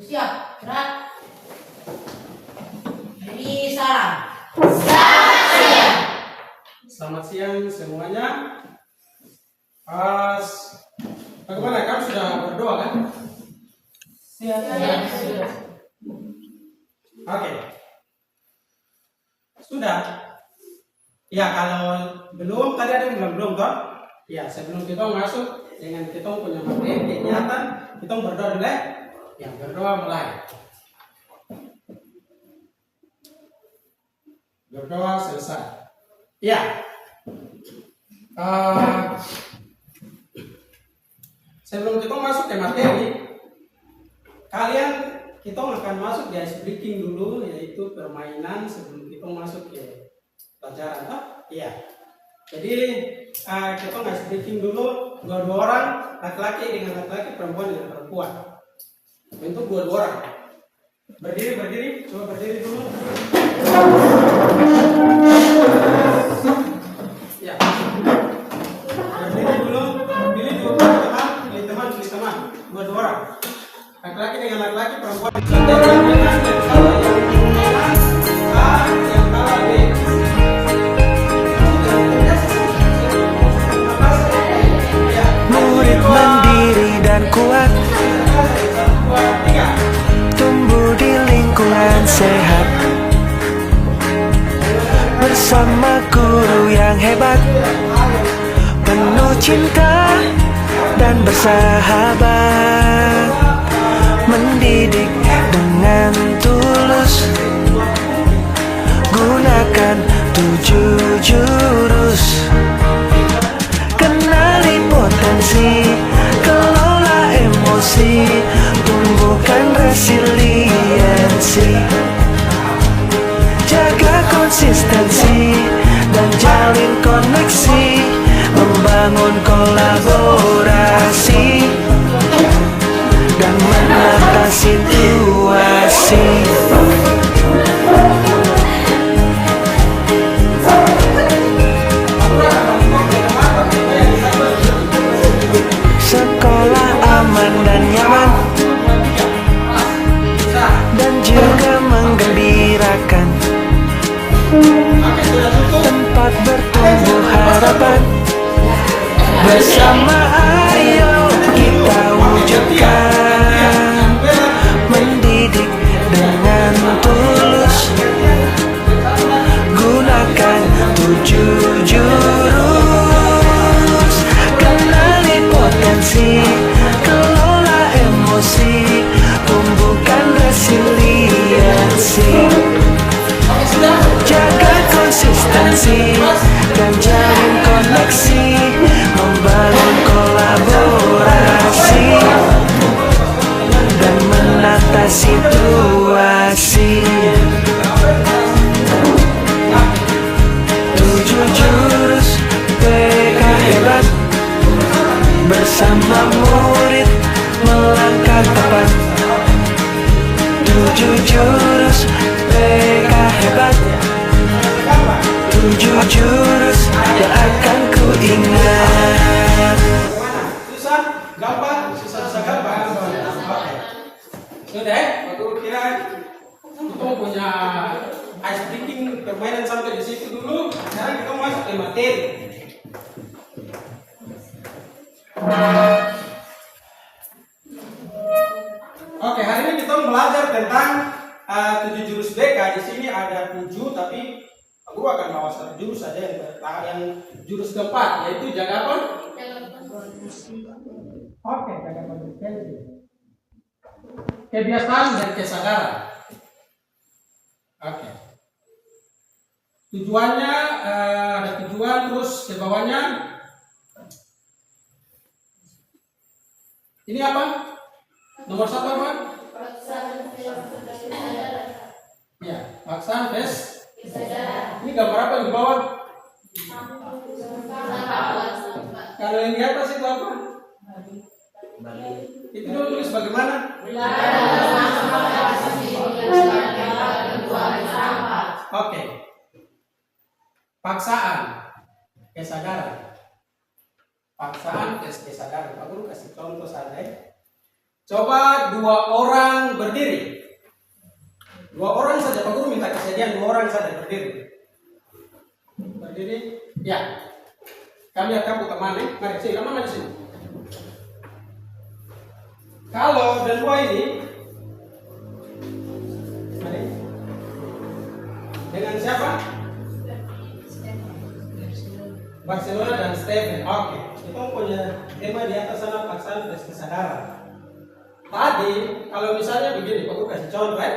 Siap, gerak. Jadi salam. Selamat siang semuanya. Bagaimana, kamu sudah berdoa kan? Siap. Oke. Sudah. Ya, kalau belum, tadi ada yang belum toh? Ya, sebelum kita masuk dengan kita punya materi kegiatan, kita berdoa dulu ya. Yang berdoa mulai. Berdoa selesai. Ya. Sebelum kita masuk ke materi, kita akan masuk di ice breaking dulu, yaitu permainan sebelum kita masuk ke pelajaran. Iya. Jadi kita ice breaking dulu dua orang, laki-laki dengan laki-laki, perempuan dengan perempuan. Bentuk dua orang. Berdiri, coba berdiri dulu. Ya. Berdiri dulu, pilih teman. Dua orang. Laki-laki dengan laki-laki, perempuan dengan Murid mandiri dan kuat, tumbuh di lingkungan sehat, bersama guru yang hebat, penuh cinta dan bersahabat, mendidik dengan tulus, gunakan 7 jurus, kenali potensi, kelola emosi, tumbuhkan resiliensi, jaga konsistensi dan jalin koneksi, membangun kolaborasi dan menata situasi. Sekolah aman dan nyaman dan juga menggembirakan, tempat bertumbuh harapan, bersama ayo kita wujudkan, mendidik dengan tulus, gunakan 7 jurus, kenali potensi, kelola emosi, tumbuhkan resiliensi, jaga konsistensi dan jalin koneksi, membangun kolaborasi dan menata situasi. 7 jurus PK hebat, bersama murid melangkah tepat. 7 jurus PK hebat, 7 jurus yang akan ku ingat. Susah, gampang, susah gampang. Oke. Sudah ya, aku kira kita punya ice breaking permainan sampai di situ dulu. Sekarang kita masuk ke materi. Oke, hari ini kita belajar tentang 7 jurus BK. Di sini ada 7, tapi aku akan bawa 1 jurus saja yang jurus keempat, yaitu jaga apa? Oke, jaga konsistensi. Kebiasaan dan kesadaran. Oke. Tujuannya ada tujuan, terus ke bawahnya ini apa? Nomor 1 apa? Ya, paksaan tes. Ini gambar apa di bawah? Kalau yang di atas itu apa? Itu dulu tulis bagaimana? Oke. Paksaan, kesadaran. Paksaan, kesadaran. Aku kasih contoh saja. Coba 2 orang berdiri. 2 orang saja, Pak Guru minta kesediaan 2 orang saja berdiri. Berdiri, ya. Kami akan buka mana? Mari sini, mana di sini. Kalau dua ini, mari. Dengan siapa? Barcelona dan Steven. Oke, itu punya tema di atas sana paksaan plus kesadaran. Tadi kalau misalnya begini, Pak Guru kasih contoh ya.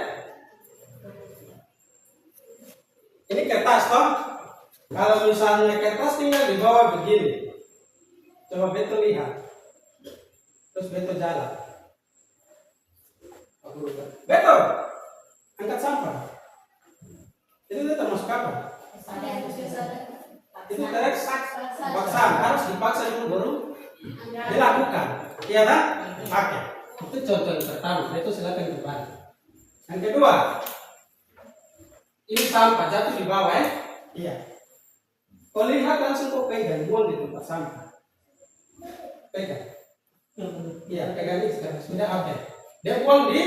Ini kertas toh. Kalau misalnya kertas tinggal di bawah begini. Coba Beto lihat. Terus Beto jalan. Pak Guru, Beto, angkat sampah. Itu termasuk apa? Itu paksaan, harus dipaksa dulu baru dilakukan. Iya kan? Oke. Itu contoh yang pertama. Itu silakan kembali. Yang kedua, ini sampah jatuh di bawah ya? Iya. Kau lihat langsung kau pegang, buang di tempat sampah. Pegang. Iya, pegang ini sekarang sudah oke. Dia buang di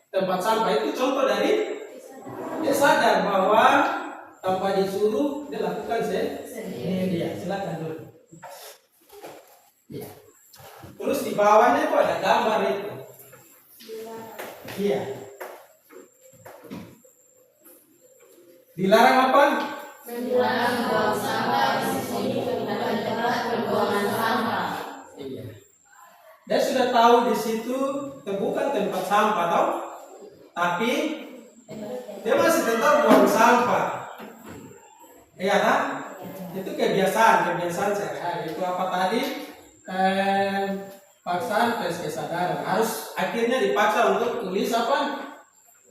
tempat sampah, itu contoh dari dia sadar bahwa tanpa disuruh dia lakukan sendiri. Iya, silakan dulu. Iya. Terus di bawahnya itu ada gambar itu. Iya. Dilarang apa? Dilarang buang sampah di sini bukan tempat pembuangan sampah. Iya. Dia sudah tahu di situ bukan tempat sampah, tahu? Tapi dia masih tetap buang sampah. Iya kan? Itu kebiasaan sehari-hari. Itu apa tadi? Paksaan plus kesadaran. Harus akhirnya dipaksa untuk tulis apa?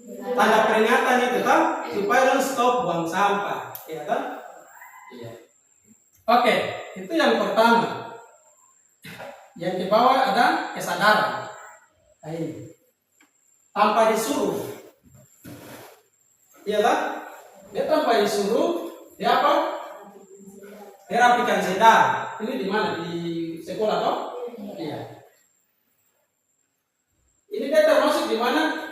Tanda peringatan itu kan supaya lo stop buang sampah, ya kan? Iya. Oke, itu yang pertama. Yang di bawah ada kesadaran. Nah, ini tanpa disuruh, iya kan? Dia tanpa disuruh, dia apa? Dia rapikan sedar. Ini di mana? Di sekolah toh? Iya. Ini dia termasuk di mana?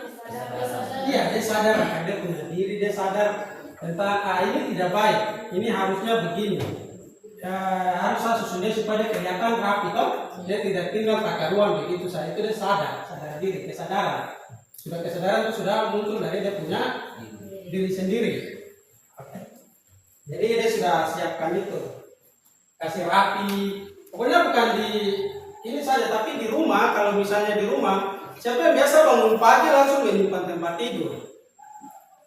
Iya, dia sadar akan dia punya diri, dia sadar tentang ini tidak baik, ini harusnya begini. Harus saya susun dia supaya dia kelihatan rapi toh. Dia tidak tinggal takaruan begitu saja. Itu dia sadar diri, kesadaran. Sudah kesadaran itu sudah muncul dari dia punya diri sendiri. Jadi dia sudah siapkan itu, kasih rapi. Pokoknya bukan di ini saja, tapi di rumah. Kalau misalnya di rumah, siapa yang biasa bangun pagi langsung menyimpan tempat tidur?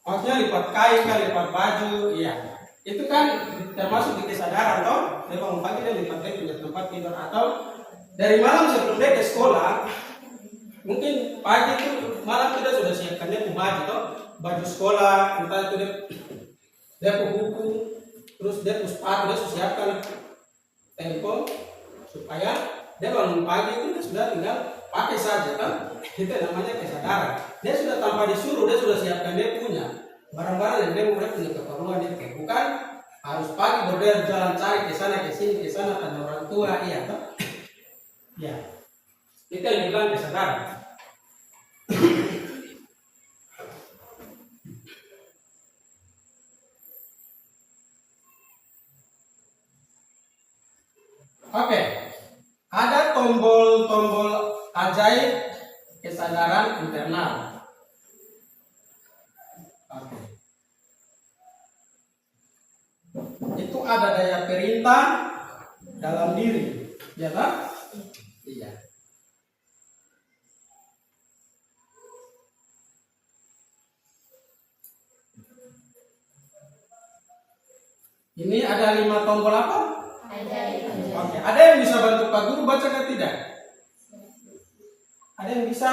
Maksudnya lipat kain, lipat baju, iya. Itu kan termasuk di kesadaran toh. Dia bangun pagi dia lipat kain punya tempat tidur, atau dari malam sebelum dia ke sekolah, mungkin pagi itu malam kita sudah siapkan dia baju toh, baju sekolah, entah itu dia buku, terus dia sepatu, dia sudah siapkan tempo supaya dia bangun pagi itu dia sudah tinggal pakai saja kan. Itu namanya kesadaran. Dia sudah tanpa disuruh, dia sudah siapkan dia punya barang-barang yang dia mulai punya keperluan dia. Bukan harus pagi berdua jalan cari ke sana ke sini ke sana tanya orang tua, iya toh. Ya. Itu yang dibilang kesadaran. Oke. Ada tombol-tombol ajaib kesadaran internal. Oke. Itu ada daya perintah dalam diri, ya kan? Iya. Ini ada 5 tombol apa? Oke. Ada yang bisa bantu Pak Guru baca atau tidak? Ada yang bisa?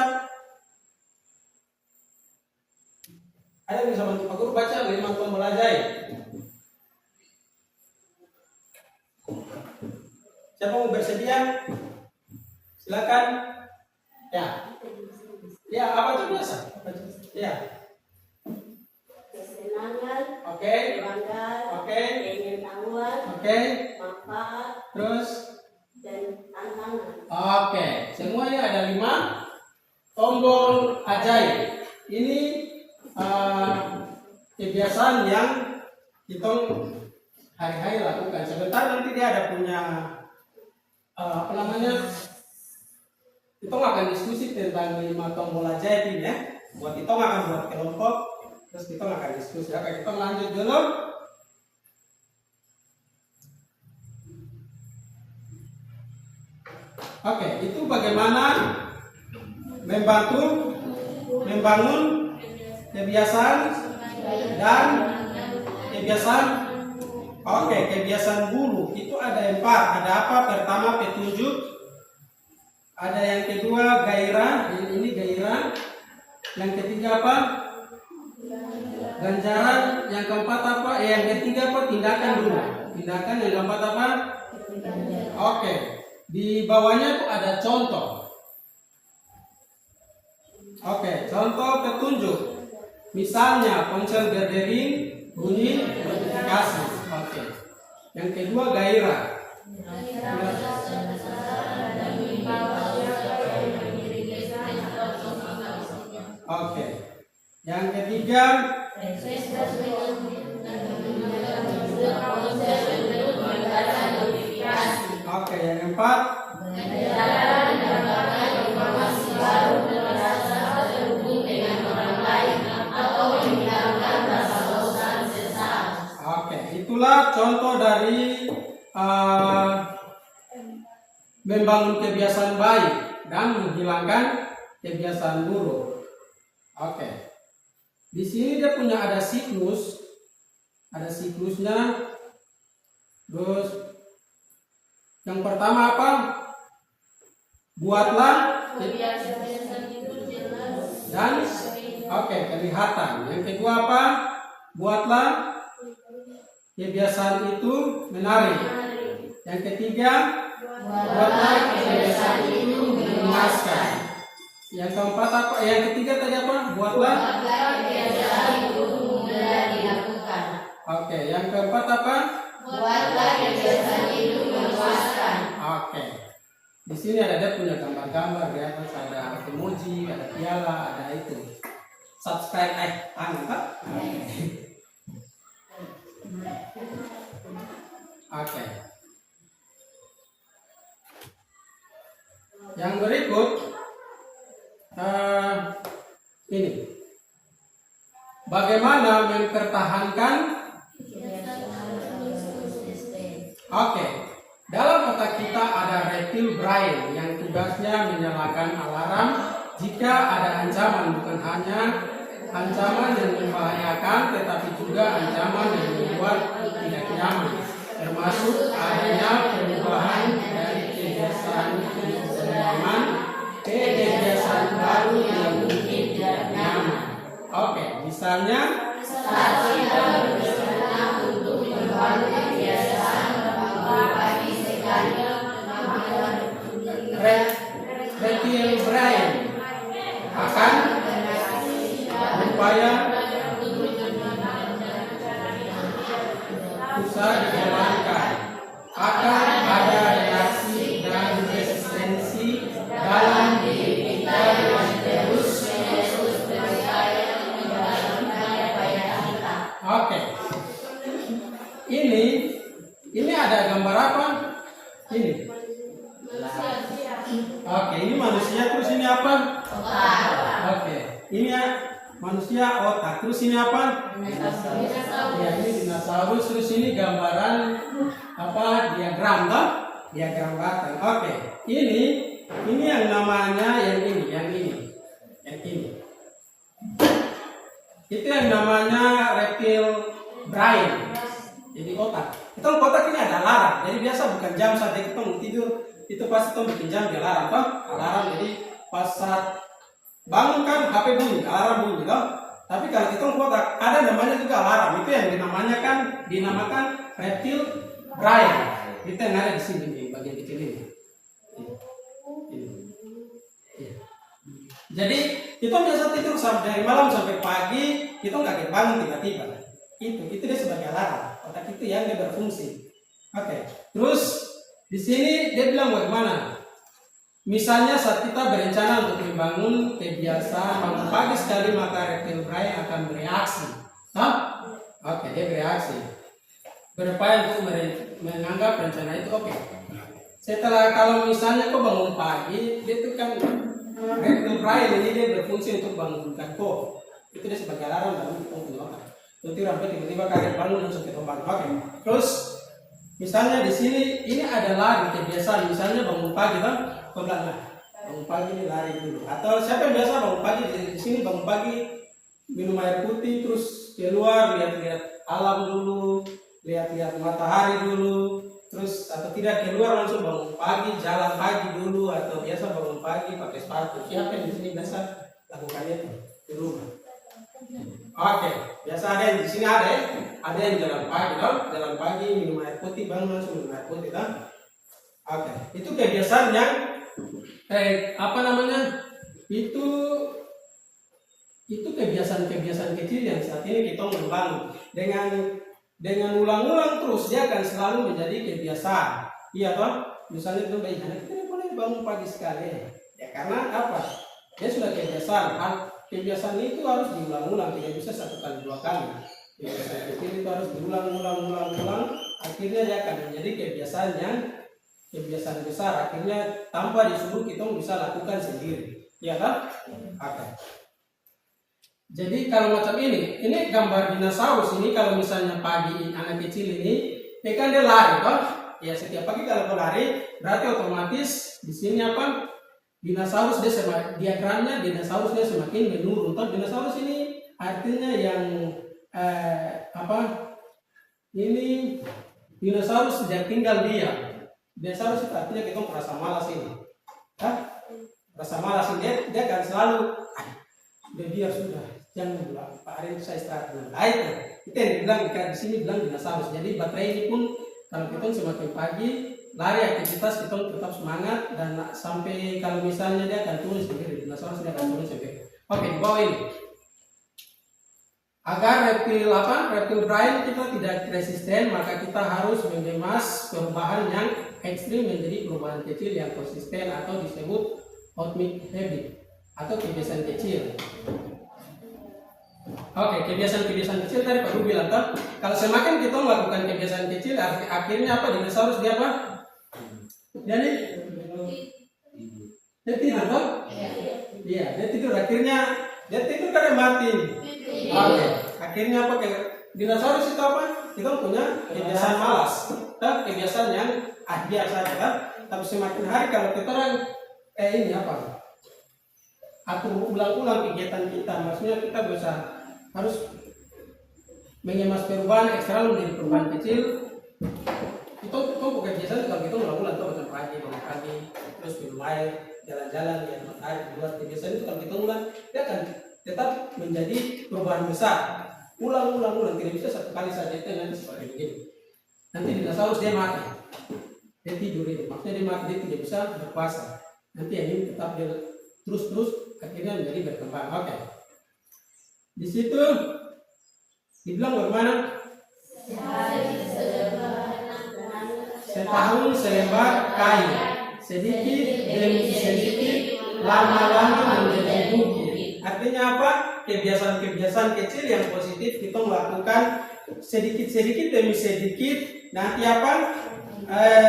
Ada yang bisa bantu Pak Guru baca 5 tombol ajaib? Siapa mau bersedia? Silakan. Ya. Ya, apa itu biasa? Ya. Kesenangan, Oke. kebanggaan, Oke. pengetahuan, Oke. manfaat, Terus. dan tantangan. Oke. Semuanya ada 5 tombol ajaib. Ini kebiasaan yang kita hari-hari lakukan. Sebentar nanti dia ada punya apa namanya? Kita akan diskusi tentang 5 tombol ajaib ini ya. Buat kita akan buat kelompok, terus kita akan diskusi. Oke, kita lanjut dulu. Oke, itu bagaimana membangun kebiasaan dan kebiasaan. Oke, kebiasaan buruk itu ada 4. Ada apa? Pertama petunjuk, ada yang kedua gairah, ini gairah. Yang ketiga apa? Ganjaran. Yang keempat apa? Yang ketiga apa? Tindakan dulu. Tindakan. Yang keempat apa? Oke. Di bawahnya itu ada contoh. Oke, contoh petunjuk. Misalnya ponsel berdering bunyi notifikasi. Oke. Yang kedua gairah. Oke. Yang ketiga oke, yang keempat oke, itulah contoh dari membangun kebiasaan baik dan menghilangkan kebiasaan buruk. Oke. Di sini dia punya ada siklus. Ada siklusnya. Terus yang pertama apa? Buatlah dan oke, kelihatan. Yang kedua apa? Buatlah kebiasaan itu menarik. Yang ketiga, buatlah kebiasaan itu memuaskan. Yang keempat apa? Yang ketiga tadi apa? Buatlah kebiasaan itu mudah dilakukan. Oke, yang keempat apa? Buatlah kebiasaan itu memuaskan. Oke. Di sini ada dia punya gambar-gambar di atas, ada emoji, ada piala, ada itu. Subscribe tangan Pak. Oke. Yang berikut ini. Bagaimana mempertahankan? Oke. Dalam otak kita ada reptil brain yang tugasnya menyalakan alarm jika ada ancaman, bukan hanya ancaman yang membahayakan, tetapi juga ancaman yang membuat tidak nyaman, termasuk adanya perubahan dari kebiasaan hidup nyaman ke kebiasaan baru yang mungkin tidak nyaman. Oke, misalnya Saat kita berencana untuk membangun kebiasaan bangun pagi sekali memakan reptil brain akan berupaya usaha dijalankan, akan ada reaksi dan resistensi dalam diri kita yang terus berupaya menjalankan upaya kita. Oke. Ini ada gambar apa? Ini. Oke, ini manusia, terus ini apa? Oke, ini ya manusia otak, terus ini apa? Ya, ini dinosaurus, terus ini gambaran apa? Diagram toh? Diagram batang. Oke, ini yang namanya yang ini. Itu yang namanya reptil brain. Jadi otak. Itu otak ini ada alarm. Jadi biasa bukan jam saat kita mau tidur, itu pasti kita bikin jam di alarm toh? Alarm. Jadi pas saat bangun kan HP bunyi, alarm bunyi toh. Tapi kalau kita otak ada namanya juga alarm. Itu yang dinamakan reptil brain. Itu yang ada di sini di bagian kecil ini. Jadi kita biasa tidur dari malam sampai pagi, kita nggak bangun tiba-tiba. Itu dia sebagai alarm. Otak itu yang dia berfungsi. Oke. Terus di sini dia bilang bagaimana? Misalnya saat kita berencana untuk membangun kebiasaan bangun pagi sekali, maka reptil brain akan bereaksi. Oke, dia bereaksi. Berupaya untuk menganggap rencana itu oke. Setelah kalau misalnya kau bangun pagi, dia itu kan reptil brain ini dia berfungsi untuk bangunkan kau. Itu dia sebagai alarm dalam kita punya otak. Nanti sampai tiba-tiba kaget bangun langsung kita bangun. Oke. Terus misalnya di sini ini adalah kebiasaan, misalnya bangun pagi kan, kau bilang lah, bangun pagi ini lari dulu. Atau siapa yang biasa bangun pagi di sini bangun pagi minum air putih terus keluar lihat-lihat alam dulu, lihat-lihat matahari dulu, terus atau tidak keluar langsung bangun pagi jalan pagi dulu, atau biasa bangun pagi pakai sepatu. Siapa yang di sini biasa lakukan itu di rumah? Oke, biasa ada yang di sini ada yang jalan pagi dong, jalan pagi minum air putih bangun langsung minum air putih kan? Oke, itu kebiasaan yang itu kebiasaan kecil yang saat ini kita membangun dengan ulang-ulang terus dia akan selalu menjadi kebiasaan. Iya toh? Misalnya itu bayi anak kita boleh bangun pagi sekali. Ya karena apa? Dia sudah kebiasaan. Kebiasaan itu harus diulang-ulang, tidak bisa satu kali dua kali. Kebiasaan kecil itu harus diulang-ulang. Akhirnya dia akan menjadi kebiasaan besar. Akhirnya tanpa disuruh kita bisa lakukan sendiri. Iya kan? Oke. Jadi kalau macam ini gambar dinosaurus ini, kalau misalnya pagi anak kecil ini, kan dia lari toh? Ya setiap pagi kalau lari, berarti otomatis di sini apa? Dinosaurus diagramnya dinosaurus dia semakin menurun. Toh dinosaurus ini artinya yang ini dinosaurus sejak tinggal diam. Dinosaurus itu artinya kita merasa malas ini. Merasa malas ini dia akan selalu biar sudah jangan bilang Pak Arin saya istirahat dulu. Itu yang dibilang di sini bilang dinosaurus. Jadi baterai ini pun kalau kita semakin pagi lari aktivitas kita tetap semangat, dan sampai kalau misalnya dia akan turun sendiri, dinosaurus dia akan turun sendiri. Oke, di bawah ini. Agar reptil brain kita tidak resisten, maka kita harus mengemas perubahan yang ekstrim menjadi perubahan kecil yang konsisten, atau disebut atomic habit atau kebiasaan kecil. Oke, kebiasaan kecil tadi Pak Guru bilang toh, kalau semakin kita melakukan kebiasaan kecil, akhirnya apa? Dinosaurus dia apa? Dia tidur toh? Iya, dia tidur. Akhirnya dia tidur karena mati. Oke, akhirnya apa? Dinosaurus itu apa? Kita punya kebiasaan malas, kebiasaan yang biasa kan? Tapi semakin hari kalau kita ini apa? Atur ulang-ulang kegiatan kita, maksudnya kita harus mengemas perubahan ekstra menjadi perubahan kecil. Itu bukan biasa kalau kita ulang-ulang tuh macam bangun pagi, terus minum air, jalan-jalan, lihat matahari, buat kebiasaan itu kalau kita ulang, dia akan tetap menjadi perubahan besar. Ulang, tidak bisa satu kali saja, itu nanti seperti begini. Nanti dinosaurus dia mati, dia tidur itu, maksudnya dia mati, dia tidak bisa berkuasa. Nanti yang ini tetap dia terus akhirnya menjadi berkembang. Oke. Di situ dibilang bagaimana? Setahun selembar kain, sedikit demi sedikit, lama-lama menjadi bukit. Artinya apa? Kebiasaan-kebiasaan kecil yang positif kita melakukan sedikit-sedikit demi sedikit. Nanti apa?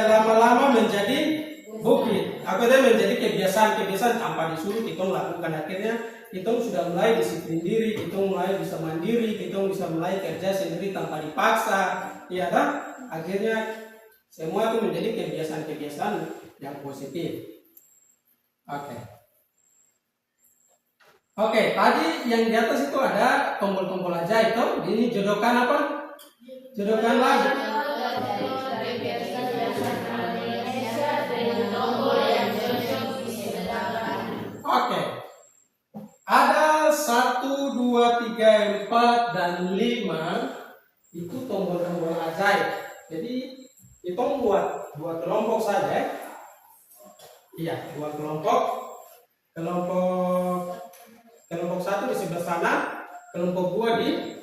Lama-lama menjadi bukit. Apa itu menjadi kebiasaan tanpa disuruh kita melakukan. Akhirnya kita sudah mulai disiplin diri, kita mulai bisa mandiri, kita bisa mulai kerja sendiri tanpa dipaksa, ya kan? Akhirnya semua itu menjadi kebiasaan-kebiasaan yang positif. Oke, tadi yang di atas itu ada tombol-tombol aja itu. Ini jodohkan apa? Jodohkan lagi. Oke. Ada 1, 2, 3, 4, dan 5 itu tombol-tombol ajaib. Jadi kita membuat 2 kelompok saja. Iya, 2 kelompok. Kelompok 1 di sebelah sana, kelompok 2 di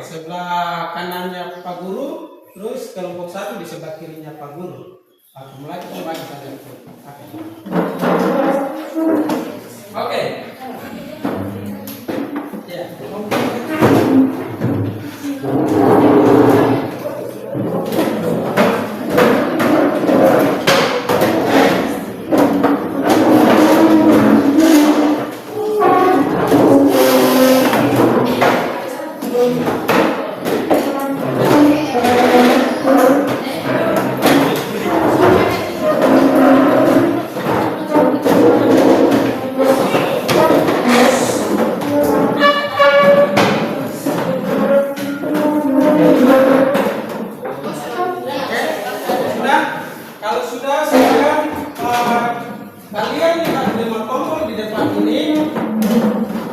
sebelah kanannya Pak Guru, terus kelompok 1 di sebelah kirinya Pak Guru. Oke, mulai kita bagi saja. Oke. Ya. Sudah, kalau sudah sekarang kalian lihat 5 tombol di depan ini.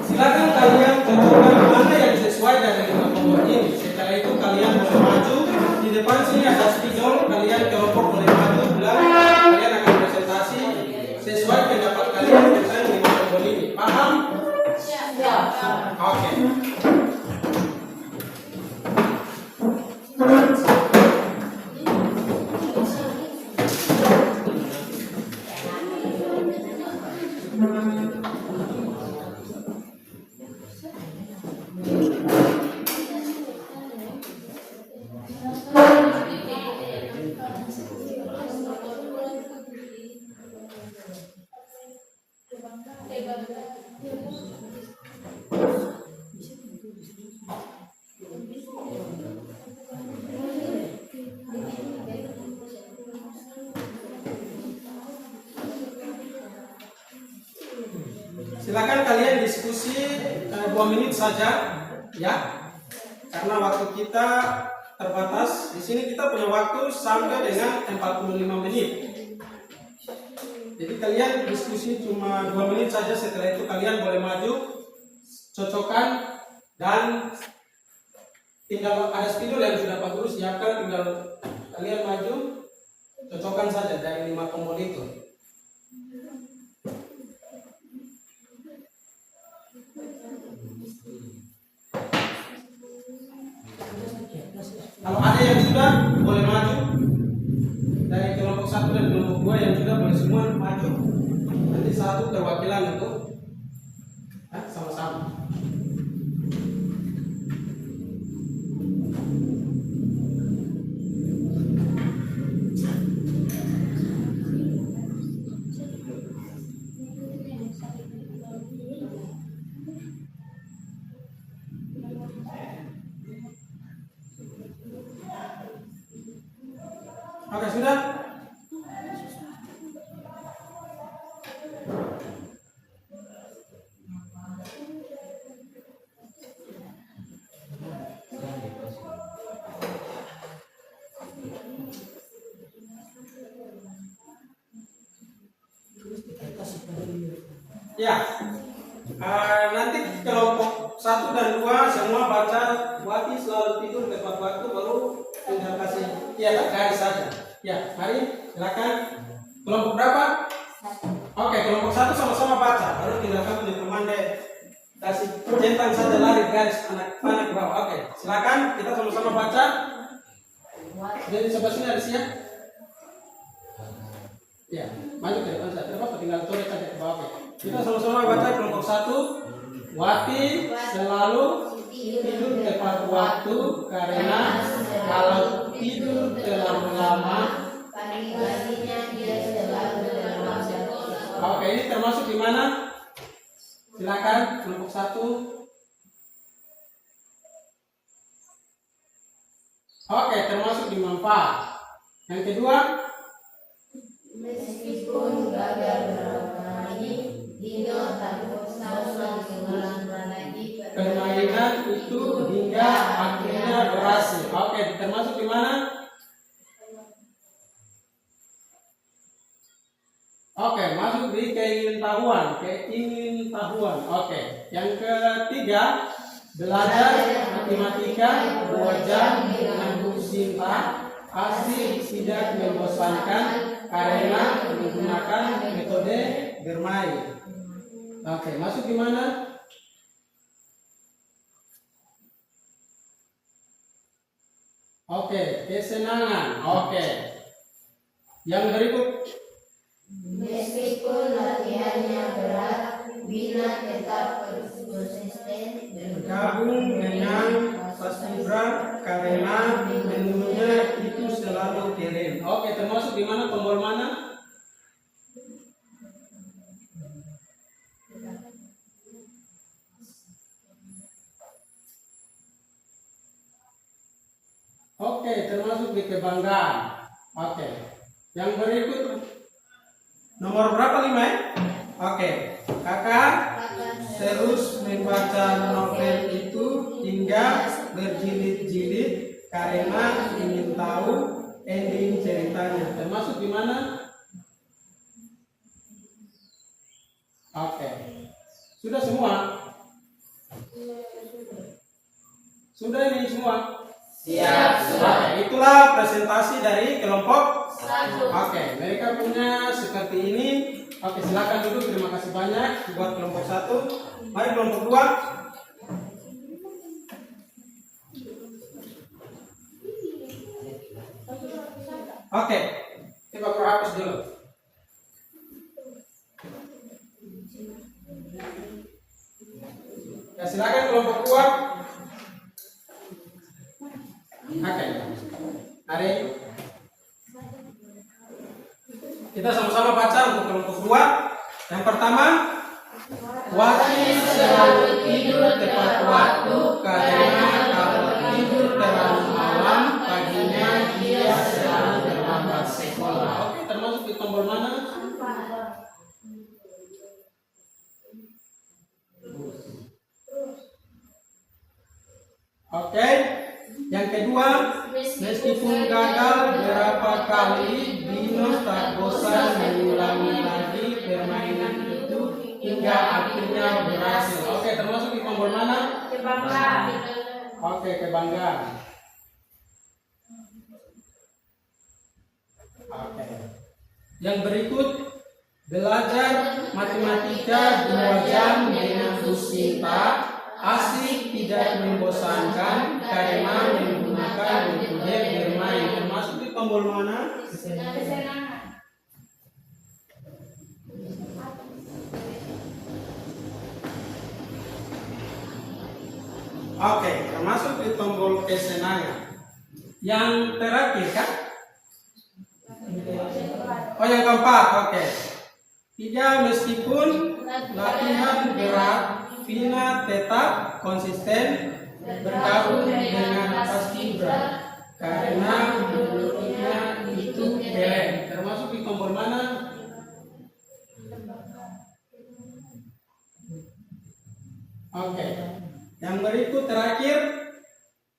Silakan kalian tentukan mana yang sesuai dari 5 tombol ini. Setelah itu kalian boleh maju di depan sini ada spidol. Kalian kelompok boleh maju bilang kalian akan presentasi sesuai pendapat kalian tentang 5 tombol ini. Paham? Oke. Silakan kalian diskusi 2 menit saja, ya, karena waktu kita terbatas. Di sini kita punya waktu sampai dengan 45 menit. Jadi kalian diskusi cuma 2 menit saja. Setelah itu kalian boleh maju, cocokkan, dan tinggal ada spidol yang sudah Pak Guru siapkan. Tinggal kalian maju, cocokkan saja dari 5 tombol itu. Kalau ada yang sudah boleh maju dari kelompok 1 dan kelompok 2 yang sudah boleh semua maju. Nanti satu perwakilan untuk sama-sama. Oke, sudah? Ya, nanti kelompok 1 dan 2 semua baca Wati selalu tidur tepat waktu, baru tinggal kasih garis saja. Ya, mari silakan. Kelompok berapa? Oke, kelompok 1 sama-sama baca, baru tinggal kamu di komande kasih centang saja lari garis anak-anak ke bawah. Oke, silakan kita sama-sama baca. Jadi sebelah sini ada siap? Ya, maju ke depan saja. Apa tinggal coret saja ke bawah. Oke. Kita sama-sama baca kelompok 1. Wati selalu tidur tepat waktu karena kalau tidur terlalu lama pagi-paginya dia selalu terlambat. Oke, ini termasuk di mana? Silakan kelompok 1. Oke, termasuk di manfaat. Yang kedua, Meskipun gagal beberapa kali, Dino tak bosan mengulang lagi permainan itu hingga akhirnya berhasil. Oke, termasuk di mana? Oke, masuk di keingintahuan. Oke, yang ketiga, belajar matematika 2 jam dengan Bu Sinta asik, tidak membosankan karena menggunakan metode bermain. Oke, masuk di mana? Oke, kesenangan. Oke. Yang berikut. Meskipun latihannya berat, Bina tetap konsisten Bergabung dengan Paskibra karena menurutnya itu selalu keren. Oke, termasuk di mana tombol mana? Oke, termasuk di kebanggaan. Oke, yang berikut nomor berapa 5 ya? Oke, kakak terus membaca novel itu hingga berjilid-jilid karena ingin tahu ending ceritanya. Termasuk di mana? Oke, sudah semua? Sudah ini semua? Siap, Oke, itulah presentasi dari kelompok 1. Oke, mereka punya seperti ini. Oke, silakan duduk. Terima kasih banyak buat kelompok 1. Mari kelompok 2. Oke, coba Bro hapus dulu. Ya, silakan kelompok 2. Oke, hari kita sama-sama baca untuk kelompok 2. Yang pertama, Wati selalu tidur tepat waktu karena kalau tidur terlalu malam paginya dia selalu terlambat sekolah. Oke, termasuk di tombol mana? Oke, yang kedua, meskipun gagal berapa kali, Dino tak bosan mengulangi lagi permainan itu hingga akhirnya berhasil. Oke, termasuk di tombol mana? Kebanggaan. Oke, kebanggaan. Oke. Yang berikut, belajar matematika 2 jam dengan Bu Sinta. Asik, tidak membosankan karena menggunakan metode bermain. Termasuk di tombol mana? Oke, termasuk di tombol kesenangan. Yang terakhir kan? Oh, yang keempat. Oke. 3, meskipun latihan berat, Vina tetap konsisten bergabung dengan Paskibra karena menurutnya itu keren. Termasuk di tombol mana? Oke. Yang berikut terakhir,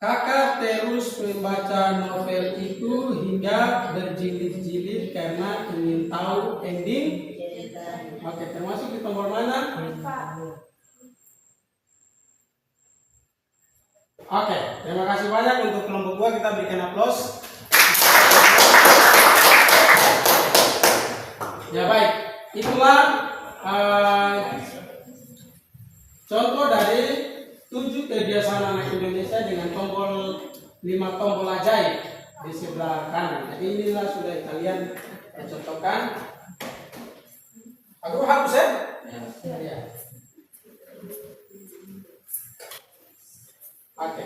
kakak terus membaca novel itu hingga berjilid-jilid karena ingin tahu ending. Oke, termasuk di tombol mana? Oke, terima kasih banyak untuk kelompok 2, kita berikan aplaus. Ya baik, itulah contoh dari 7 kebiasaan anak Indonesia dengan tombol 5 tombol ajaib di sebelah kanan. Jadi inilah sudah kalian contohkan. Aku hapus ya? Ya. Oke.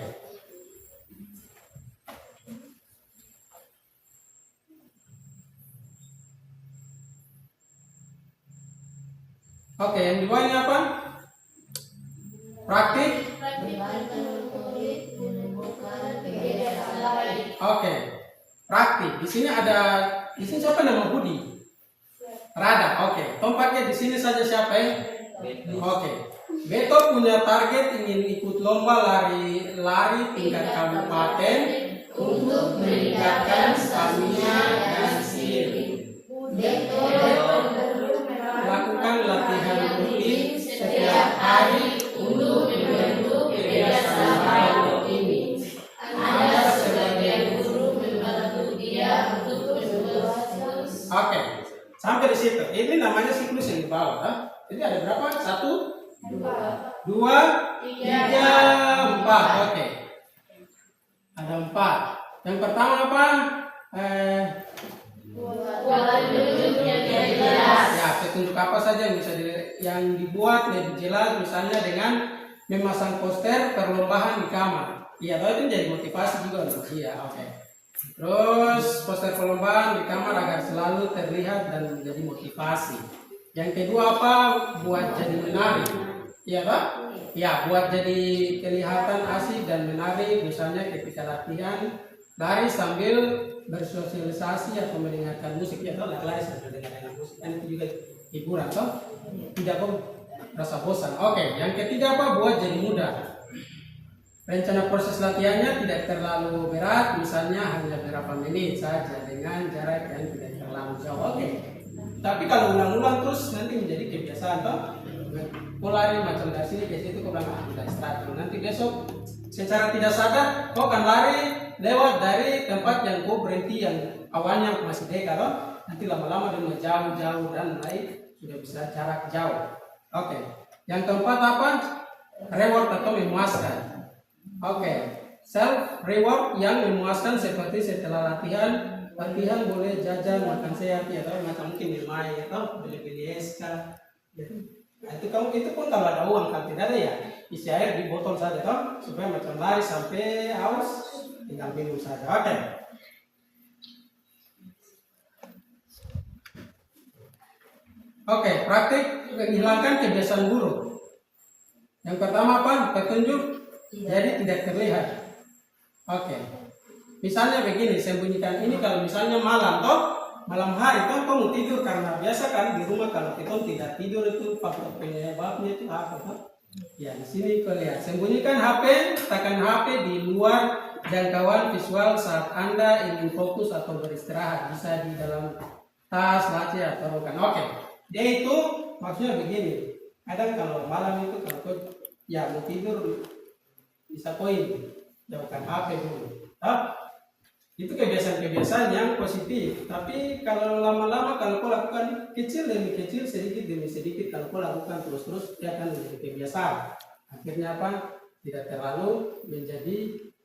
Oke, yang kedua ini apa? Praktik. Oke, praktik. Di sini siapa nama Budi? Rada. Oke, tempatnya di sini saja siapa ya? Oke. Beto punya target ingin ikut lomba lari tingkat kabupaten untuk meningkatkan stamina dan skill. Beto lakukan latihan rutin setiap hari untuk membentuk kebiasaan baik ini. Ada sebagian guru membantu dia untuk berproses. Oke, sampai di situ. Ini namanya siklus yang di bawah. Jadi ada berapa? 1, 2, 3, 4. Oke. Ada 4. Yang pertama apa? Buat petunjuk yang jelas. Ya, petunjuk apa saja yang bisa yang dibuat lebih jelas, misalnya dengan memasang poster perlombaan di kamar. Iya, itu jadi motivasi juga untuk dia. Oke. Terus poster perlombaan di kamar agar selalu terlihat dan menjadi motivasi. Yang kedua apa? Buat jadi menarik. Iya, Pak? Ya, buat jadi kelihatan asik dan menarik, misalnya ketika latihan lari sambil bersosialisasi atau mendengarkan musik. Ya, kalau lari sambil mendengarkan musik kan itu juga hiburan, toh? Tidak rasa bosan. Oke, yang ketiga apa? Buat jadi mudah. Rencana proses latihannya tidak terlalu berat, misalnya hanya beberapa menit saja dengan jarak yang tidak terlalu jauh. Oke. Tapi kalau ulang-ulang terus nanti menjadi kebiasaan, toh? Kau lari macam dari sini ke situ, kau bilang tidak start. Nanti besok secara tidak sadar kau akan lari lewat dari tempat yang kau berhenti yang awalnya masih dekat, toh? Nanti lama-lama dia jauh-jauh dan mulai sudah bisa jarak jauh. Oke. Yang keempat apa? Reward atau memuaskan. Oke. Self reward yang memuaskan seperti setelah latihan boleh jajan makan sehat ya, atau macam mungkin bermain atau beli-beli SK. Nah, itu pun kalau ada uang, kan tidak ada ya isi air di botol saja toh, supaya macam lari sampai haus tinggal minum saja. Oke. Oke, praktik menghilangkan kebiasaan buruk. Yang pertama apa? Petunjuk jadi tidak terlihat. Oke. Misalnya begini, sembunyikan ini kalau misalnya malam hari toh kamu tidur, karena biasa kan di rumah kalau kita tidak tidur itu faktor penyebabnya itu apa toh? Ya, di sini kau lihat, sembunyikan HP, tekan HP di luar jangkauan visual saat Anda ingin fokus atau beristirahat, bisa di dalam tas, laci atau rokan. Oke. Dia itu maksudnya begini, kadang kalau malam itu kalau kau ya mau tidur bisa poin, jauhkan HP dulu. Itu kebiasaan-kebiasaan yang positif. Tapi kalau lama-lama kalau kau lakukan kecil demi kecil, sedikit demi sedikit, kalau kau lakukan terus-terus, dia akan menjadi kebiasaan. Akhirnya apa? Tidak terlalu menjadi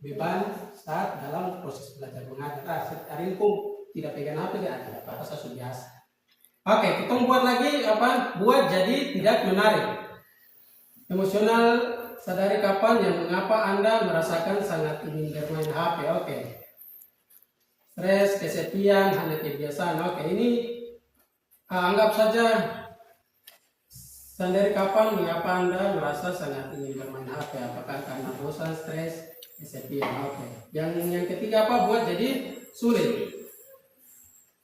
beban saat dalam proses belajar mengajar. Hari ini kau tidak pegang HP, tidak apa-apa, sudah biasa. Oke, kita buat lagi apa? Buat jadi tidak menarik. Emosional, sadari kapan yang mengapa Anda merasakan sangat ingin bermain HP. Oke. Stres, kesepian, hanya kebiasaan. Oke, ini anggap saja sadari kapan mengapa Anda merasa sangat ingin bermain HP. Apakah karena bosan, stres, kesepian. Oke. Yang ketiga apa? Buat jadi sulit.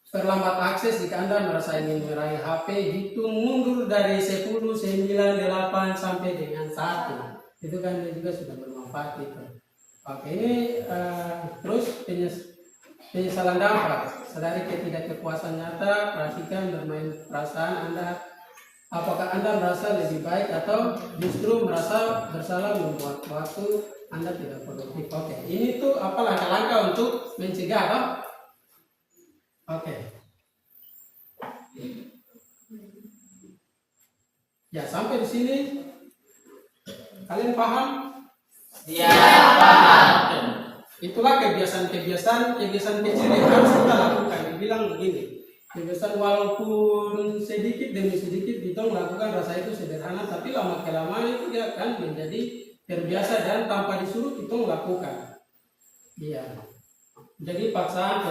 Terlambat akses jika Anda merasa ingin meraih HP, hitung mundur dari 10, 9, 8 sampai dengan 1. Itu kan juga sudah bermanfaat itu. Oke, ini terus penyesalan dampak. Sadari ketidakpuasan nyata, perhatikan bermain perasaan Anda. Apakah Anda merasa lebih baik atau justru merasa bersalah membuat waktu Anda tidak produktif. Oke, ini tuh apa langkah-langkah untuk mencegah apa? Oke. Ya, sampai di sini kalian paham? Ya, paham. Itulah kebiasaan kecil yang harus kita lakukan. Dibilang begini, kebiasaan walaupun sedikit demi sedikit kita melakukan, rasa itu sederhana, tapi lama kelamaan itu dia akan menjadi terbiasa dan tanpa disuruh kita melakukan. Iya. Jadi paksaan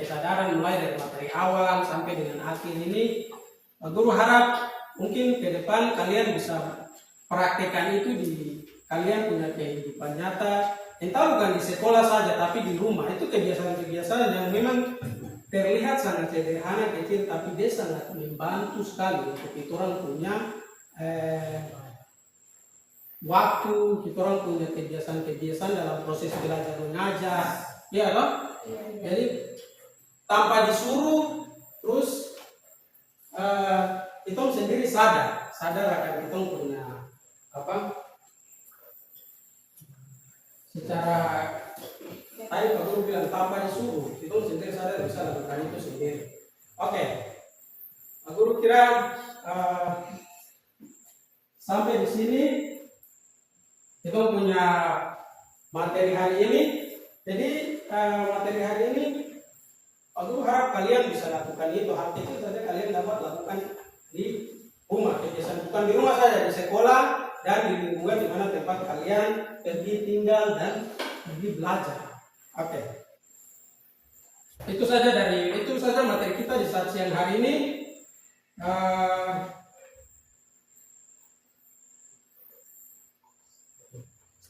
kesadaran mulai dari materi awal sampai dengan akhir ini, guru harap mungkin ke depan kalian bisa praktekkan itu di kalian punya kehidupan nyata, entah bukan di sekolah saja tapi di rumah. Itu kebiasaan-kebiasaan yang memang terlihat sangat sederhana kecil, tapi dia sangat membantu sekali untuk kita orang punya waktu, kita orang punya kebiasaan-kebiasaan dalam proses belajar mengajar. Ya loh, jadi tanpa disuruh terus kita sendiri sadar akan kita punya apa? Secara tadi Pak Guru bilang tanpa disuruh kita sendiri sadar bisa lakukan itu sendiri. Oke, Pak Guru kira sampai di sini kita punya materi hari ini. Jadi materi hari ini Aku harap kalian bisa lakukan itu. Hal kecil saja kalian dapat lakukan di rumah. Kebiasaan bukan di rumah saja, di sekolah dan di lingkungan di mana tempat kalian pergi tinggal dan pergi belajar. Oke. Itu saja materi kita di saat siang hari ini.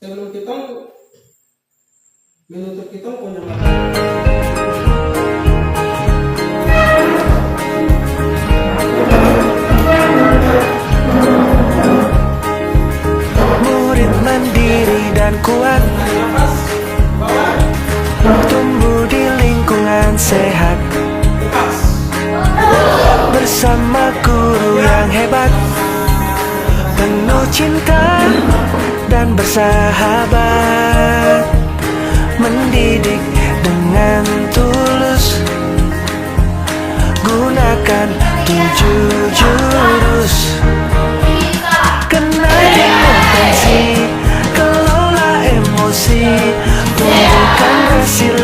Sebelum kita menutup kita punya Murid mandiri dan kuat, tumbuh di lingkungan sehat, bersama guru yang hebat, penuh cinta dan bersahabat, mendidik dengan tulus, gunakan 7 jurus. Kenali potensi, kelola emosi, tumbuhkan resiliensi.